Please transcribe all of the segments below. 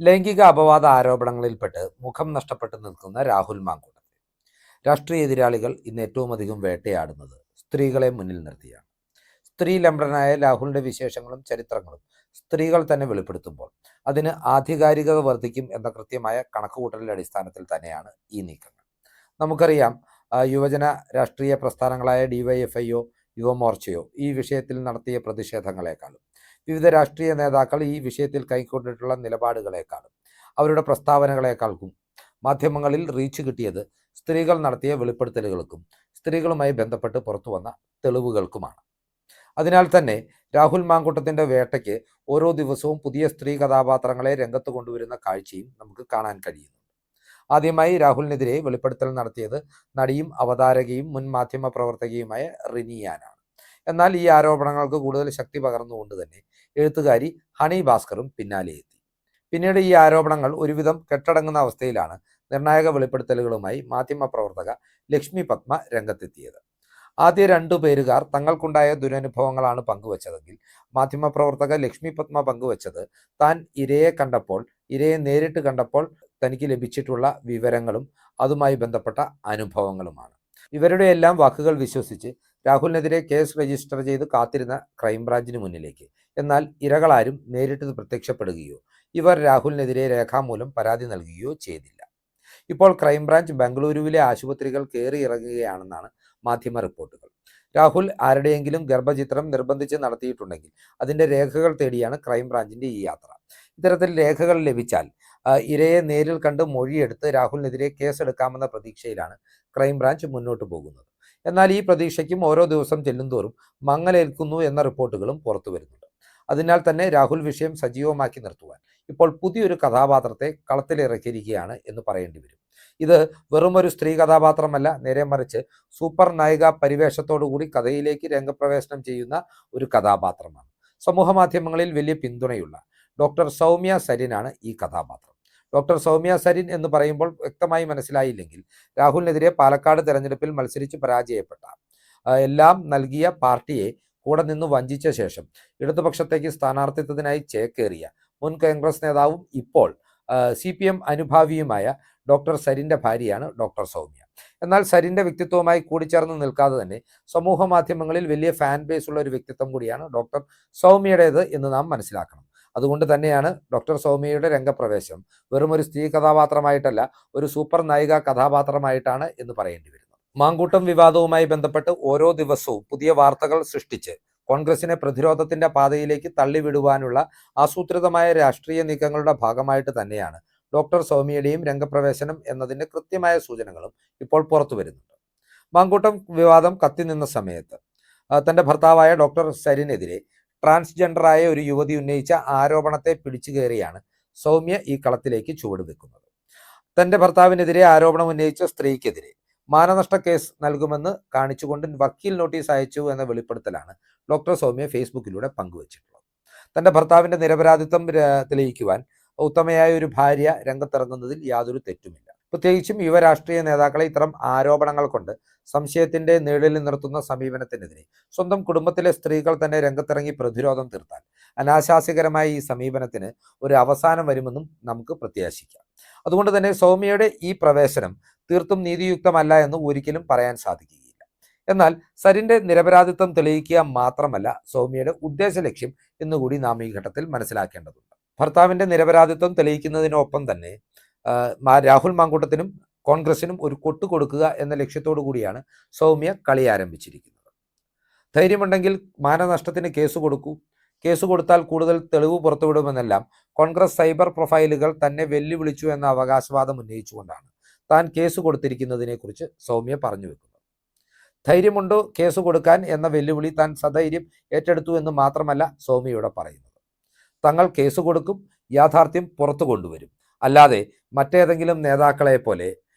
ലൈംഗിക അപവാദ ആരോപണങ്ങളിൽപ്പെട്ട് മുഖം നഷ്ടപ്പെട്ട് നിൽക്കുന്ന രാഹുൽ മാങ്കൂട്ടത്തെ രാഷ്ട്രീയ എതിരാളികൾ ഇന്ന് ഏറ്റവും അധികം വേട്ടയാടുന്നത് സ്ത്രീകളെ മുന്നിൽ നിർത്തിയാണ്. സ്ത്രീ ലംബടനായ രാഹുലിന്റെ വിശേഷങ്ങളും ചരിത്രങ്ങളും സ്ത്രീകൾ തന്നെ വെളിപ്പെടുത്തുമ്പോൾ അതിന് ആധികാരികത വർദ്ധിക്കും എന്ന കൃത്യമായ കണക്കുകൂട്ടലിന്റെ അടിസ്ഥാനത്തിൽ തന്നെയാണ് ഈ നീക്കങ്ങൾ. നമുക്കറിയാം, യുവജന രാഷ്ട്രീയ പ്രസ്ഥാനങ്ങളായ ഡിവൈഎഫ്ഐയോ യുവമോർച്ചയോ ഈ വിഷയത്തിൽ നടത്തിയ പ്രതിഷേധങ്ങളെക്കാളും വിവിധ രാഷ്ട്രീയ നേതാക്കൾ ഈ വിഷയത്തിൽ കൈക്കൊണ്ടിട്ടുള്ള നിലപാടുകളെക്കാളും അവരുടെ പ്രസ്താവനകളെക്കാൾക്കും മാധ്യമങ്ങളിൽ റീച്ച് കിട്ടിയത് സ്ത്രീകൾ നടത്തിയ വെളിപ്പെടുത്തലുകൾക്കും സ്ത്രീകളുമായി ബന്ധപ്പെട്ട് പുറത്തു വന്ന തെളിവുകൾക്കുമാണ്. അതിനാൽ തന്നെ രാഹുൽ മാങ്കൂട്ടത്തിന്റെ വേട്ടയ്ക്ക് ഓരോ ദിവസവും പുതിയ സ്ത്രീ കഥാപാത്രങ്ങളെ രംഗത്ത് കൊണ്ടുവരുന്ന കാഴ്ചയും നമുക്ക് കാണാൻ കഴിയുന്നു. ആദ്യമായി രാഹുലിനെതിരെ വെളിപ്പെടുത്തൽ നടത്തിയത് നടിയും അവതാരകയും മുൻ മാധ്യമ പ്രവർത്തകയുമായ റിനിയാനാണ്. എന്നാൽ ഈ ആരോപണങ്ങൾക്ക് കൂടുതൽ ശക്തി പകർന്നുകൊണ്ട് തന്നെ എഴുത്തുകാരി ഹണി ഭാസ്കറും പിന്നാലെ എത്തി. പിന്നീട് ഈ ആരോപണങ്ങൾ ഒരുവിധം കെട്ടടങ്ങുന്ന അവസ്ഥയിലാണ് നിർണായക വെളിപ്പെടുത്തലുകളുമായി മാധ്യമ പ്രവർത്തക ലക്ഷ്മി പത്മ രംഗത്തെത്തിയത്. ആദ്യ രണ്ടു പേരുകാർ തങ്ങൾക്കുണ്ടായ ദുരനുഭവങ്ങളാണ് പങ്കുവച്ചതെങ്കിൽ മാധ്യമപ്രവർത്തക ലക്ഷ്മി പത്മ പങ്കുവച്ചത് താൻ ഇരയെ നേരിട്ട് കണ്ടപ്പോൾ തനിക്ക് ലഭിച്ചിട്ടുള്ള വിവരങ്ങളും അതുമായി ബന്ധപ്പെട്ട അനുഭവങ്ങളുമാണ്. ഇവരുടെ എല്ലാം വാക്കുകൾ വിശ്വസിച്ച് രാഹുലിനെതിരെ കേസ് രജിസ്റ്റർ ചെയ്ത് കാത്തിരുന്ന ക്രൈംബ്രാഞ്ചിന് മുന്നിലേക്ക് എന്നാൽ ഇരകളാരും നേരിട്ട് പ്രത്യക്ഷപ്പെടുകയോ ഇവർ രാഹുലിനെതിരെ രേഖാമൂലം പരാതി നൽകുകയോ ചെയ്തില്ല. ഇപ്പോൾ ക്രൈംബ്രാഞ്ച് ബംഗളൂരുവിലെ ആശുപത്രികൾ കയറി ഇറങ്ങുകയാണെന്നാണ് മാധ്യമ റിപ്പോർട്ടുകൾ. രാഹുൽ ആരുടെയെങ്കിലും ഗർഭചിത്രം നിർബന്ധിച്ച് നടത്തിയിട്ടുണ്ടെങ്കിൽ അതിൻ്റെ രേഖകൾ തേടിയാണ് ക്രൈംബ്രാഞ്ചിൻ്റെ ഈ യാത്ര. ഇത്തരത്തിൽ രേഖകൾ ലഭിച്ചാൽ ഇരയെ നേരിൽ കണ്ട് മൊഴിയെടുത്ത് രാഹുലിനെതിരെ കേസെടുക്കാമെന്ന പ്രതീക്ഷയിലാണ് ക്രൈംബ്രാഞ്ച് മുന്നോട്ട് പോകുന്നത്. എന്നാൽ ഈ പ്രതീക്ഷയ്ക്കും ഓരോ ദിവസം ചെല്ലുന്തോറും മങ്ങലേൽക്കുന്നു എന്ന റിപ്പോർട്ടുകളും പുറത്തു വരുന്നുണ്ട്. അതിനാൽ തന്നെ രാഹുൽ വിഷയം സജീവമാക്കി നിർത്തുവാൻ ഇപ്പോൾ പുതിയൊരു കഥാപാത്രത്തെ കളത്തിലിറക്കിയിരിക്കുകയാണ് എന്ന് പറയേണ്ടി വരും. ഇത് വെറുമൊരു സ്ത്രീ കഥാപാത്രമല്ല, നേരെ മറിച്ച് സൂപ്പർ നായിക പരിവേഷത്തോടുകൂടി കഥയിലേക്ക് രംഗപ്രവേശനം ചെയ്യുന്ന ഒരു കഥാപാത്രമാണ്. സമൂഹ മാധ്യമങ്ങളിൽ വലിയ പിന്തുണയുള്ള ഡോക്ടർ സൗമ്യ സരിനാണ് ഈ കഥാപാത്രം. ഡോക്ടർ സൗമ്യ സരിൻ എന്ന് പറയുമ്പോൾ വ്യക്തമായി മനസ്സിലായില്ലെങ്കിൽ രാഹുലിനെതിരെ പാലക്കാട് തെരഞ്ഞെടുപ്പിൽ മത്സരിച്ച് പരാജയപ്പെട്ട എല്ലാം നൽകിയ പാർട്ടിയെ കൂടെ നിന്ന് വഞ്ചിച്ച ശേഷം ഇടതുപക്ഷത്തേക്ക് സ്ഥാനാർത്ഥിത്വത്തിനായി ചേക്കേറിയ മുൻ കോൺഗ്രസ് നേതാവും ഇപ്പോൾ CPM അനുഭാവിയുമായ ഡോക്ടർ സരിൻ്റെ ഭാര്യയാണ് ഡോക്ടർ സൗമ്യ. എന്നാൽ സരിൻ്റെ വ്യക്തിത്വവുമായി കൂടിച്ചേർന്ന് നിൽക്കാതെ തന്നെ സമൂഹ മാധ്യമങ്ങളിൽ വലിയ ഫാൻ ബേസ് ഉള്ള ഒരു വ്യക്തിത്വം കൂടിയാണ് ഡോക്ടർ സൗമ്യയുടേത് എന്ന് നാം മനസ്സിലാക്കണം. അതുകൊണ്ട് തന്നെയാണ് ഡോക്ടർ സൗമ്യയുടെ രംഗപ്രവേശം വെറും ഒരു സ്ത്രീ കഥാപാത്രമായിട്ടല്ല, ഒരു സൂപ്പർ നായിക കഥാപാത്രമായിട്ടാണ് എന്ന് പറയേണ്ടി വരുന്നത്. മാങ്കൂട്ടം വിവാദവുമായി ബന്ധപ്പെട്ട് ഓരോ ദിവസവും പുതിയ വാർത്തകൾ സൃഷ്ടിച്ച് കോൺഗ്രസിനെ പ്രതിരോധത്തിന്റെ പാതയിലേക്ക് തള്ളിവിടുവാനുള്ള ആസൂത്രിതമായ രാഷ്ട്രീയ നീക്കങ്ങളുടെ ഭാഗമായിട്ട് തന്നെയാണ് ഡോക്ടർ സൗമ്യയുടെയും രംഗപ്രവേശനം എന്നതിൻ്റെ കൃത്യമായ സൂചനകളും ഇപ്പോൾ പുറത്തു വരുന്നുണ്ട്. മാങ്കൂട്ടം വിവാദം കത്തി നിന്ന സമയത്ത് തൻ്റെ ഭർത്താവായ ഡോക്ടർ സരിനെതിരെ ട്രാൻസ്ജെൻഡറായ ഒരു യുവതി ഉന്നയിച്ച ആരോപണത്തെ പിടിച്ചു കയറിയാണ് സൗമ്യ ഈ കളത്തിലേക്ക് ചുവടുവെക്കുന്നത്. തൻ്റെ ഭർത്താവിനെതിരെ ആരോപണം ഉന്നയിച്ച സ്ത്രീക്കെതിരെ മാനനഷ്ട കേസ് നൽകുമെന്ന് കാണിച്ചുകൊണ്ട് വക്കീൽ നോട്ടീസ് അയച്ചു എന്ന വെളിപ്പെടുത്തലാണ് ഡോക്ടർ സൗമ്യ ഫേസ്ബുക്കിലൂടെ പങ്കുവച്ചിട്ടുള്ളത്. തൻ്റെ ഭർത്താവിൻ്റെ നിരപരാധിത്വം തെളിയിക്കുവാൻ ഉത്തമയായ ഒരു ഭാര്യ രംഗത്തിറങ്ങുന്നതിൽ യാതൊരു തെറ്റുമില്ല. പ്രത്യേകിച്ചും യുവ രാഷ്ട്രീയ നേതാക്കളെ ഇത്തരം ആരോപണങ്ങൾ കൊണ്ട് സംശയത്തിന്റെ നിഴലിൽ നിർത്തുന്ന സമീപനത്തിനെതിരെ സ്വന്തം കുടുംബത്തിലെ സ്ത്രീകൾ തന്നെ രംഗത്തിറങ്ങി പ്രതിരോധം തീർത്താൽ അനാശാസ്യകരമായ ഈ സമീപനത്തിന് ഒരു അവസാനം വരുമെന്നും നമുക്ക് പ്രത്യാശിക്കാം. അതുകൊണ്ട് തന്നെ സൗമ്യയുടെ ഈ പ്രവേശനം തീർത്തും നീതിയുക്തമല്ല എന്ന് ഒരിക്കലും പറയാൻ സാധിക്കുകയില്ല. എന്നാൽ സരിന്റെ നിരപരാധിത്വം തെളിയിക്കുക മാത്രമല്ല സൗമ്യയുടെ ഉദ്ദേശ ലക്ഷ്യം എന്നുകൂടി നാം ഈ ഘട്ടത്തിൽ മനസ്സിലാക്കേണ്ടതുണ്ട്. ഭർത്താവിന്റെ നിരപരാധിത്വം തെളിയിക്കുന്നതിനൊപ്പം തന്നെ രാഹുൽ മാങ്കൂട്ടത്തിനും കോൺഗ്രസിനും ഒരു കൊട്ടു കൊടുക്കുക എന്ന ലക്ഷ്യത്തോടു കൂടിയാണ് സൗമ്യ കളി ആരംഭിച്ചിരിക്കുന്നത്. ധൈര്യമുണ്ടെങ്കിൽ മാനനഷ്ടത്തിന് കേസ് കൊടുക്കൂ, കേസ് കൊടുത്താൽ കൂടുതൽ തെളിവ് പുറത്തുവിടുമെന്നെല്ലാം കോൺഗ്രസ് സൈബർ പ്രൊഫൈലുകൾ തന്നെ വെല്ലുവിളിച്ചു എന്ന അവകാശവാദം ഉന്നയിച്ചുകൊണ്ടാണ് താൻ കേസ് കൊടുത്തിരിക്കുന്നതിനെക്കുറിച്ച് സൗമ്യ പറഞ്ഞു വെക്കുന്നത്. ധൈര്യമുണ്ടോ കേസ് കൊടുക്കാൻ എന്ന വെല്ലുവിളി താൻ സധൈര്യം ഏറ്റെടുത്തു എന്ന് മാത്രമല്ല സൗമ്യയോടെ പറയുന്നത്. തങ്ങൾ കേസ് കൊടുക്കും, യാഥാർത്ഥ്യം പുറത്തു കൊണ്ടുവരും, അല്ലാതെ മറ്റേതെങ്കിലും നേതാക്കളെ പോലെ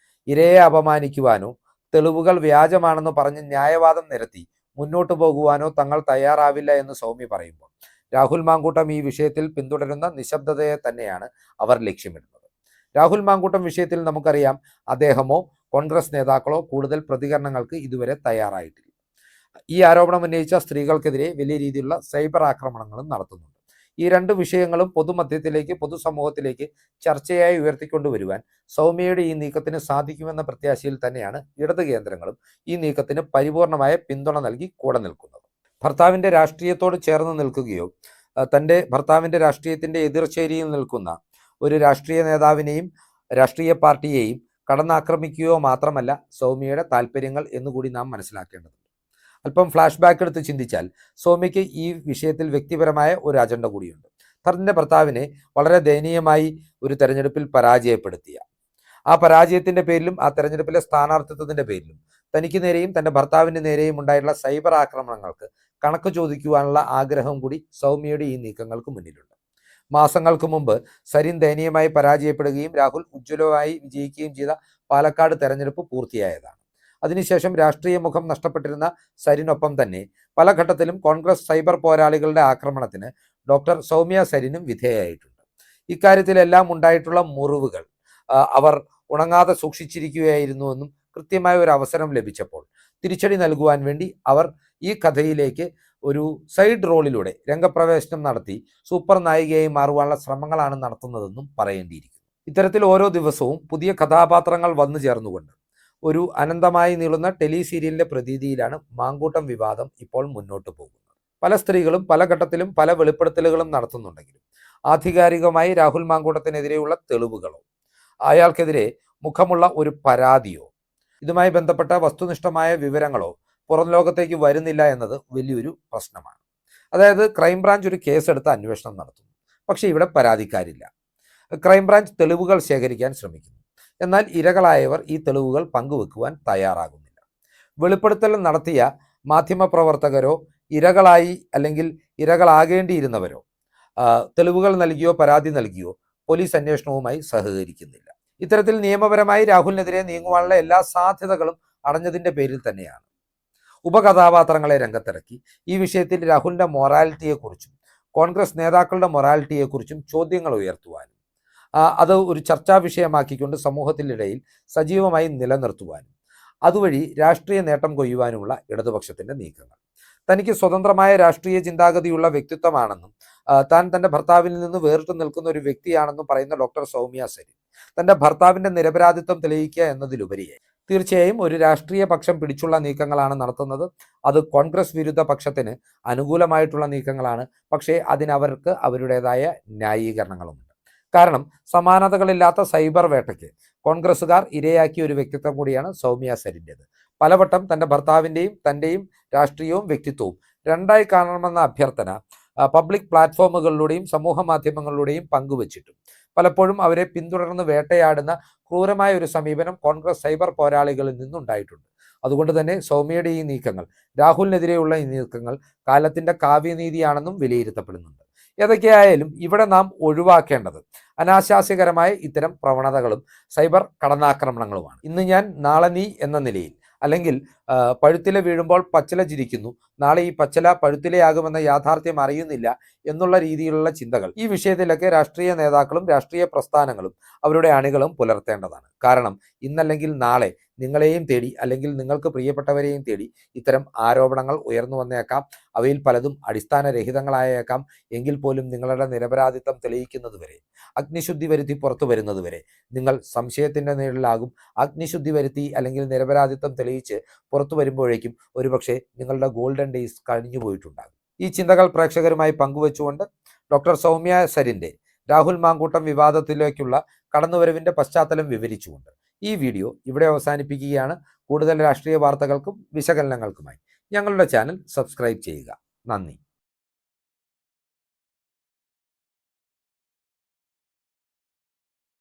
ഇരയെ അപമാനിക്കുവാനോ തെളിവുകൾ വ്യാജമാണെന്ന് പറഞ്ഞ് ന്യായവാദം നിരത്തി മുന്നോട്ടു പോകുവാനോ തങ്ങൾ തയ്യാറാവില്ല എന്ന് സൗമ്യ പറയുമ്പോൾ രാഹുൽ മാങ്കൂട്ടം ഈ വിഷയത്തിൽ പിന്തുടരുന്ന നിശബ്ദതയെ തന്നെയാണ് അവർ ലക്ഷ്യമിടുന്നത്. രാഹുൽ മാങ്കൂട്ടം വിഷയത്തിൽ നമുക്കറിയാം, അദ്ദേഹമോ കോൺഗ്രസ് നേതാക്കളോ കൂടുതൽ പ്രതികരണങ്ങൾക്ക് ഇതുവരെ തയ്യാറായിട്ടില്ല. ഈ ആരോപണം ഉന്നയിച്ച സ്ത്രീകൾക്കെതിരെ വലിയ രീതിയിലുള്ള സൈബർ ആക്രമണങ്ങളും നടത്തുന്നുണ്ട്. ഈ രണ്ട് വിഷയങ്ങളും പൊതുമധ്യത്തിലേക്ക്, പൊതുസമൂഹത്തിലേക്ക് ചർച്ചയായി ഉയർത്തിക്കൊണ്ടുവരുവാൻ സൗമ്യയുടെ ഈ നീക്കത്തിന് സാധിക്കുമെന്ന പ്രത്യാശയിൽ തന്നെയാണ് ഇടത് കേന്ദ്രങ്ങളും ഈ നീക്കത്തിന് പരിപൂർണമായ പിന്തുണ നൽകി കൂടെ നിൽക്കുന്നത്. ഭർത്താവിൻ്റെ രാഷ്ട്രീയത്തോട് ചേർന്ന് നിൽക്കുകയോ തൻ്റെ ഭർത്താവിൻ്റെ രാഷ്ട്രീയത്തിൻ്റെ എതിർചേരിയിൽ നിൽക്കുന്ന ഒരു രാഷ്ട്രീയ നേതാവിനെയും രാഷ്ട്രീയ പാർട്ടിയെയും കടന്നാക്രമിക്കുകയോ മാത്രമല്ല സൗമ്യയുടെ താല്പര്യങ്ങൾ എന്നുകൂടി നാം മനസ്സിലാക്കേണ്ടതുണ്ട്. അല്പം ഫ്ലാഷ് ബാക്ക് എടുത്ത് ചിന്തിച്ചാൽ സൗമ്യയ്ക്ക് ഈ വിഷയത്തിൽ വ്യക്തിപരമായ ഒരു അജണ്ട കൂടിയുണ്ട്. തൻ്റെ ഭർത്താവിനെ വളരെ ദയനീയമായി ഒരു തെരഞ്ഞെടുപ്പിൽ പരാജയപ്പെടുത്തിയ ആ പരാജയത്തിൻ്റെ പേരിലും ആ തെരഞ്ഞെടുപ്പിലെ സ്ഥാനാർത്ഥിത്വത്തിൻ്റെ പേരിലും തനിക്ക് നേരെയും തൻ്റെ ഭർത്താവിൻ്റെ നേരെയും ഉണ്ടായിട്ടുള്ള സൈബർ ആക്രമണങ്ങൾക്ക് കണക്ക് ചോദിക്കുവാനുള്ള ആഗ്രഹം കൂടി സൗമ്യയുടെ ഈ നീക്കങ്ങൾക്ക് മുന്നിലുണ്ട്. മാസങ്ങൾക്ക് മുമ്പ് സരിൻ ദയനീയമായി പരാജയപ്പെടുകയും രാഹുൽ ഉജ്ജ്വലമായി വിജയിക്കുകയും ചെയ്ത പാലക്കാട് തെരഞ്ഞെടുപ്പ് പൂർത്തിയായതാണ്. അതിനുശേഷം രാഷ്ട്രീയ മുഖം നഷ്ടപ്പെട്ടിരുന്ന സരിനൊപ്പം തന്നെ പല ഘട്ടത്തിലും കോൺഗ്രസ് സൈബർ പോരാളികളുടെ ആക്രമണത്തിന് ഡോക്ടർ സൗമ്യ സരിനും വിധേയമായിട്ടുണ്ട്. ഇക്കാര്യത്തിലെല്ലാം ഉണ്ടായിട്ടുള്ള മുറിവുകൾ അവർ ഉണങ്ങാതെ സൂക്ഷിച്ചിരിക്കുകയായിരുന്നുവെന്നും കൃത്യമായ ഒരു അവസരം ലഭിച്ചപ്പോൾ തിരിച്ചടി നൽകുവാൻ വേണ്ടി അവർ ഈ കഥയിലേക്ക് ഒരു സൈഡ് റോളിലൂടെ രംഗപ്രവേശനം നടത്തി സൂപ്പർ നായികയായി മാറുവാനുള്ള ശ്രമങ്ങളാണ് നടത്തുന്നതെന്നും പറയേണ്ടിയിരിക്കുന്നു. ഇത്തരത്തിൽ ഓരോ ദിവസവും പുതിയ കഥാപാത്രങ്ങൾ വന്നു ചേർന്നുകൊണ്ട് ഒരു അനന്തമായി നീളുന്ന ടെലി സീരിയലിന്റെ പ്രതീതിയിലാണ് മാങ്കൂട്ടം വിവാദം ഇപ്പോൾ മുന്നോട്ട് പോകുന്നത്. പല സ്ത്രീകളും പല ഘട്ടത്തിലും പല വെളിപ്പെടുത്തലുകളും നടത്തുന്നുണ്ടെങ്കിലും ആധികാരികമായി രാഹുൽ മാങ്കൂട്ടത്തിനെതിരെയുള്ള തെളിവുകളോ അയാൾക്കെതിരെ മുഖമുള്ള ഒരു പരാതിയോ ഇതുമായി ബന്ധപ്പെട്ട വസ്തുനിഷ്ഠമായ വിവരങ്ങളോ പുറം ലോകത്തേക്ക് വരുന്നില്ല എന്നത് വലിയൊരു പ്രശ്നമാണ്. അതായത് ക്രൈംബ്രാഞ്ച് ഒരു കേസെടുത്ത് അന്വേഷണം നടത്തുന്നു, പക്ഷേ ഇവിടെ പരാതിക്കാരില്ല. ക്രൈംബ്രാഞ്ച് തെളിവുകൾ ശേഖരിക്കാൻ ശ്രമിക്കുന്നു, എന്നാൽ ഇരകളായവർ ഈ തെളിവുകൾ പങ്കുവെക്കുവാൻ തയ്യാറാകുന്നില്ല. വെളിപ്പെടുത്തൽ നടത്തിയ മാധ്യമപ്രവർത്തകരോ ഇരകളായി അല്ലെങ്കിൽ ഇരകളാകേണ്ടിയിരുന്നവരോ തെളിവുകൾ നൽകിയോ പരാതി നൽകിയോ പോലീസ് അന്വേഷണവുമായി സഹകരിക്കുന്നില്ല. ഇത്തരത്തിൽ നിയമപരമായി രാഹുലിനെതിരെ നീങ്ങുവാനുള്ള എല്ലാ സാധ്യതകളും അടഞ്ഞതിൻ്റെ പേരിൽ തന്നെയാണ് ഉപകഥാപാത്രങ്ങളെ രംഗത്തിറക്കി ഈ വിഷയത്തിൽ രാഹുലിൻ്റെ മൊറാലിറ്റിയെക്കുറിച്ചും കോൺഗ്രസ് നേതാക്കളുടെ മൊറാലിറ്റിയെക്കുറിച്ചും ചോദ്യങ്ങൾ ഉയർത്തുവാനും അത് ഒരു ചർച്ചാ വിഷയമാക്കിക്കൊണ്ട് സമൂഹത്തിനിടയിൽ സജീവമായി നിലനിർത്തുവാനും അതുവഴി രാഷ്ട്രീയ നേട്ടം കൊയ്യുവാനുമുള്ള ഇടതുപക്ഷത്തിൻ്റെ നീക്കങ്ങൾ. തനിക്ക് സ്വതന്ത്രമായ രാഷ്ട്രീയ ചിന്താഗതിയുള്ള വ്യക്തിത്വമാണെന്നും താൻ തൻ്റെ ഭർത്താവിൽ നിന്ന് വേറിട്ട് നിൽക്കുന്ന ഒരു വ്യക്തിയാണെന്നും പറയുന്ന ഡോക്ടർ സൗമ്യ സരിൻ തൻ്റെ ഭർത്താവിൻ്റെ നിരപരാധിത്വം തെളിയിക്കുക എന്നതിലുപരിയായി തീർച്ചയായും ഒരു രാഷ്ട്രീയ പക്ഷം പിടിച്ചുള്ള നീക്കങ്ങളാണ് നടത്തുന്നത്. അത് കോൺഗ്രസ് വിരുദ്ധ പക്ഷത്തിന് അനുകൂലമായിട്ടുള്ള നീക്കങ്ങളാണ്. പക്ഷേ അതിനവർക്ക് അവരുടേതായ ന്യായീകരണങ്ങളുമുണ്ട്. കാരണം സമാനതകളില്ലാത്ത സൈബർ വേട്ടയ്ക്ക് കോൺഗ്രസ്സുകാർ ഇരയാക്കിയ ഒരു വ്യക്തിത്വം കൂടിയാണ് സൗമ്യ സരിൻ്റേത്. പലവട്ടം തൻ്റെ ഭർത്താവിൻ്റെയും തൻ്റെയും രാഷ്ട്രീയവും വ്യക്തിത്വവും രണ്ടായി കാണണമെന്ന അഭ്യർത്ഥന പബ്ലിക് പ്ലാറ്റ്ഫോമുകളിലൂടെയും സമൂഹ മാധ്യമങ്ങളിലൂടെയും പങ്കുവച്ചിട്ടും പലപ്പോഴും അവരെ പിന്തുടർന്ന് വേട്ടയാടുന്ന ക്രൂരമായ ഒരു സമീപനം കോൺഗ്രസ് സൈബർ പോരാളികളിൽ നിന്നുണ്ടായിട്ടുണ്ട്. അതുകൊണ്ട് തന്നെ സൗമ്യയുടെ ഈ നീക്കങ്ങൾ, രാഹുലിനെതിരെയുള്ള ഈ നീക്കങ്ങൾ കാലത്തിൻ്റെ കാവ്യനീതിയാണെന്നും വിലയിരുത്തപ്പെടുന്നുണ്ട്. ഏതൊക്കെയായാലും ഇവിടെ നാം ഒഴിവാക്കേണ്ടത് അനാശാസ്യകരമായ ഇത്തരം പ്രവണതകളും സൈബർ കടന്നാക്രമണങ്ങളുമാണ്. ഇന്ന് ഞാൻ നാളെ നീ എന്ന നിലയിൽ, അല്ലെങ്കിൽ പഴുത്തില വീഴുമ്പോൾ പച്ചില ചിരിക്കുന്നു, നാളെ ഈ പച്ചില പഴുത്തിലയാകുമെന്ന യാഥാർത്ഥ്യം അറിയുന്നില്ല എന്നുള്ള രീതിയിലുള്ള ചിന്തകൾ ഈ വിഷയത്തിലൊക്കെ രാഷ്ട്രീയ നേതാക്കളും രാഷ്ട്രീയ പ്രസ്ഥാനങ്ങളും അവരുടെ അണികളും പുലർത്തേണ്ടതാണ്. കാരണം ഇന്നല്ലെങ്കിൽ നാളെ നിങ്ങളെയും തേടി അല്ലെങ്കിൽ നിങ്ങൾക്ക് പ്രിയപ്പെട്ടവരെയും തേടി ഇത്തരം ആരോപണങ്ങൾ ഉയർന്നു വന്നേക്കാം. അവയിൽ പലതും അടിസ്ഥാനരഹിതങ്ങളായേക്കാം. എങ്കിൽ പോലും നിങ്ങളുടെ നിരപരാധിത്വം തെളിയിക്കുന്നതുവരെ, അഗ്നിശുദ്ധി വരുത്തി പുറത്തു വരുന്നതുവരെ നിങ്ങൾ സംശയത്തിൻ്റെ നിഴലിലാകും. അഗ്നിശുദ്ധി വരുത്തി അല്ലെങ്കിൽ നിരപരാധിത്വം തെളിയിച്ച് പുറത്തു വരുമ്പോഴേക്കും ഒരുപക്ഷെ നിങ്ങളുടെ ഗോൾഡൻ ഡേയ്സ് കഴിഞ്ഞു പോയിട്ടുണ്ടാകും. ഈ ചിന്തകൾ പ്രേക്ഷകരുമായി പങ്കുവെച്ചുകൊണ്ട് ഡോക്ടർ സൗമ്യ സരിൻ്റെ രാഹുൽ മാങ്കൂട്ടം വിവാദത്തിലേക്കുള്ള കടന്നുവരവിൻ്റെ പശ്ചാത്തലം വിവരിച്ചുകൊണ്ട് ഈ വീഡിയോ ഇവിടെ അവസാനിപ്പിക്കുകയാണ്. കൂടുതൽ രാഷ്ട്രീയ വാർത്തകൾക്കും വിശകലനങ്ങൾക്കുമായി ഞങ്ങളുടെ ചാനൽ സബ്സ്ക്രൈബ് ചെയ്യുക. നന്ദി.